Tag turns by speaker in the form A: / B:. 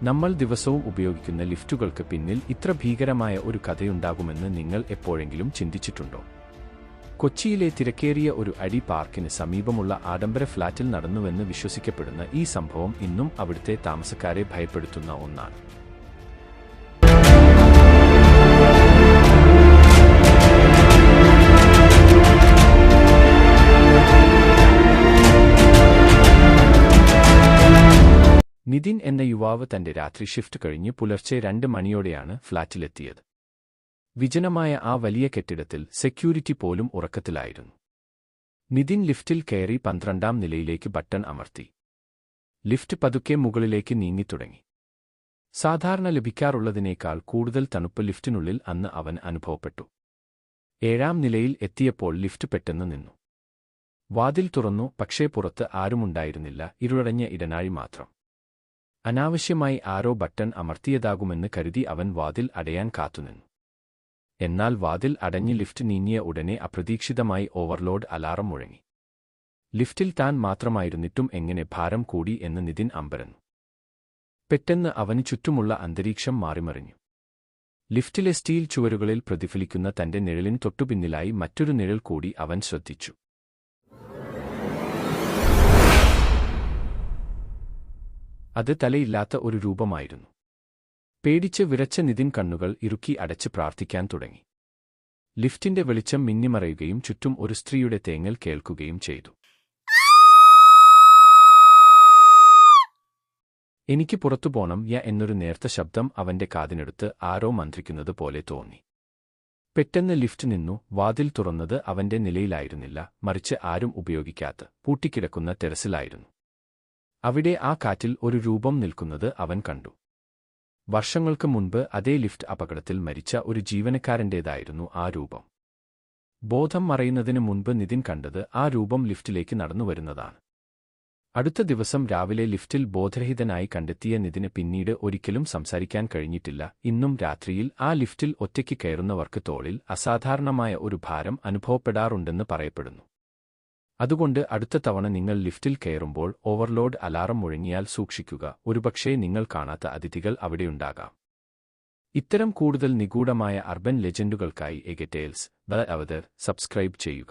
A: നമ്മൾ ദിവസവും ഉപയോഗിക്കുന്ന ലിഫ്റ്റുകൾക്ക് പിന്നിൽ ഇത്ര ഭീകരമായ ഒരു കഥയുണ്ടാകുമെന്ന് നിങ്ങൾ എപ്പോഴെങ്കിലും ചിന്തിച്ചിട്ടുണ്ടോ? കൊച്ചിയിലെ തിരക്കേറിയ ഒരു അടി പാർക്കിന് സമീപമുള്ള ആഡംബര ഫ്ളാറ്റിൽ നടന്നുവെന്ന് വിശ്വസിക്കപ്പെടുന്ന ഈ സംഭവം ഇന്നും അവിടുത്തെ താമസക്കാരെ ഭയപ്പെടുത്തുന്ന ഒന്നാണ്. നിതിൻ എന്ന യുവാവ് തന്റെ രാത്രി ഷിഫ്റ്റ് കഴിഞ്ഞ് പുലർച്ചെ 2 മണിയോടെയാണ് ഫ്ളാറ്റിലെത്തിയത്. വിജനമായ ആ വലിയ കെട്ടിടത്തിൽ സെക്യൂരിറ്റി പോലും ഉറക്കത്തിലായിരുന്നു. നിതിൻ ലിഫ്റ്റിൽ കയറി 12ാം നിലയിലേക്ക് ബട്ടൺ അമർത്തി. ലിഫ്റ്റ് പതുക്കെ മുകളിലേക്ക് നീങ്ങിത്തുടങ്ങി. സാധാരണ ലഭിക്കാറുള്ളതിനേക്കാൾ കൂടുതൽ തണുപ്പ് ലിഫ്റ്റിനുള്ളിൽ അന്ന് അവൻ അനുഭവപ്പെട്ടു. 7ാം നിലയിൽ എത്തിയപ്പോൾ ലിഫ്റ്റ് പെട്ടെന്ന് നിന്നു. വാതിൽ തുറന്നു, പക്ഷേ പുറത്ത് ആരുമുണ്ടായിരുന്നില്ല. ഇരുളടഞ്ഞ ഇടനാഴി മാത്രം. അനാവശ്യമായി ആരോ ബട്ടൺ അമർത്തിയതാകുമെന്ന് കരുതി അവൻ വാതിൽ അടയാൻ കാത്തുനിന്നു. എന്നാൽ വാതിൽ അടഞ്ഞ് ലിഫ്റ്റ് നീങ്ങിയ ഉടനെ അപ്രതീക്ഷിതമായി ഓവർലോഡ് അലാറം മുഴങ്ങി. ലിഫ്റ്റിൽ താൻ മാത്രമായിരുന്നിട്ടും എങ്ങനെ ഭാരം കൂടി എന്ന് നിതിൻ അമ്പരന്നു. പെട്ടെന്ന് അവന് ചുറ്റുമുള്ള അന്തരീക്ഷം മാറിമറിഞ്ഞു. ലിഫ്റ്റിലെ സ്റ്റീൽ ചുവരുകളിൽ പ്രതിഫലിക്കുന്ന തന്റെ നിഴലിന് തൊട്ടുപിന്നിലായി മറ്റൊരു നിഴൽ കൂടി അവൻ ശ്രദ്ധിച്ചു. അത് തലയില്ലാത്ത ഒരു രൂപമായിരുന്നു. പേടിച്ച് വിറച്ച നിതിൻ കണ്ണുകൾ ഇറുക്കി അടച്ച് പ്രാർത്ഥിക്കാൻ തുടങ്ങി. ലിഫ്റ്റിന്റെ വെളിച്ചം മിന്നിമറയുകയും ചുറ്റും ഒരു സ്ത്രീയുടെ തേങ്ങൽ കേൾക്കുകയും ചെയ്തു. എനിക്ക് പുറത്തു പോണം എന്നൊരു നേർത്ത ശബ്ദം അവന്റെ കാതിനടുത്ത് ആരോ മന്ത്രിക്കുന്നത് പോലെ തോന്നി. പെട്ടെന്ന് ലിഫ്റ്റ് നിന്നു. വാതിൽ തുറന്നത് അവന്റെ നിലയിലായിരുന്നില്ല, മറിച്ച് ആരും ഉപയോഗിക്കാത്ത പൂട്ടിക്കിടക്കുന്ന ടെറസിലായിരുന്നു. അവിടെ ആ കാറ്റിൽ ഒരു രൂപം നിൽക്കുന്നത് അവൻ കണ്ടു. വർഷങ്ങൾക്ക് മുൻപ് അതേ ലിഫ്റ്റ് അപകടത്തിൽ മരിച്ച ഒരു ജീവനക്കാരന്റേതായിരുന്നു ആ രൂപം. ബോധം മറയുന്നതിന് മുൻപ് നിതിൻ കണ്ടത് ആ രൂപം ലിഫ്റ്റിലേക്ക് നടന്നുവരുന്നതാണ്. അടുത്ത ദിവസം രാവിലെ ലിഫ്റ്റിൽ ബോധരഹിതനായി കണ്ടെത്തിയ നിതിന് പിന്നീട് ഒരിക്കലും സംസാരിക്കാൻ കഴിഞ്ഞിട്ടില്ല. ഇന്നും രാത്രിയിൽ ആ ലിഫ്റ്റിൽ ഒറ്റയ്ക്ക് കയറുന്നവർക്ക് തോളിൽ അസാധാരണമായ ഒരു ഭാരം അനുഭവപ്പെടാറുണ്ടെന്ന് പറയപ്പെടുന്നു. അതുകൊണ്ട് അടുത്ത തവണ നിങ്ങൾ ലിഫ്റ്റിൽ കയറുമ്പോൾ ഓവർലോഡ് അലാറം മുഴങ്ങിയാൽ സൂക്ഷിക്കുക. ഒരുപക്ഷേ നിങ്ങൾ കാണാത്ത അതിഥികൾ അവിടെയുണ്ടാകാം. ഇത്തരം കൂടുതൽ നിഗൂഢമായ അർബൻ ലെജൻഡുകൾക്കായി എഗറ്റെയിൽസ് സബ്സ്ക്രൈബ് ചെയ്യുക.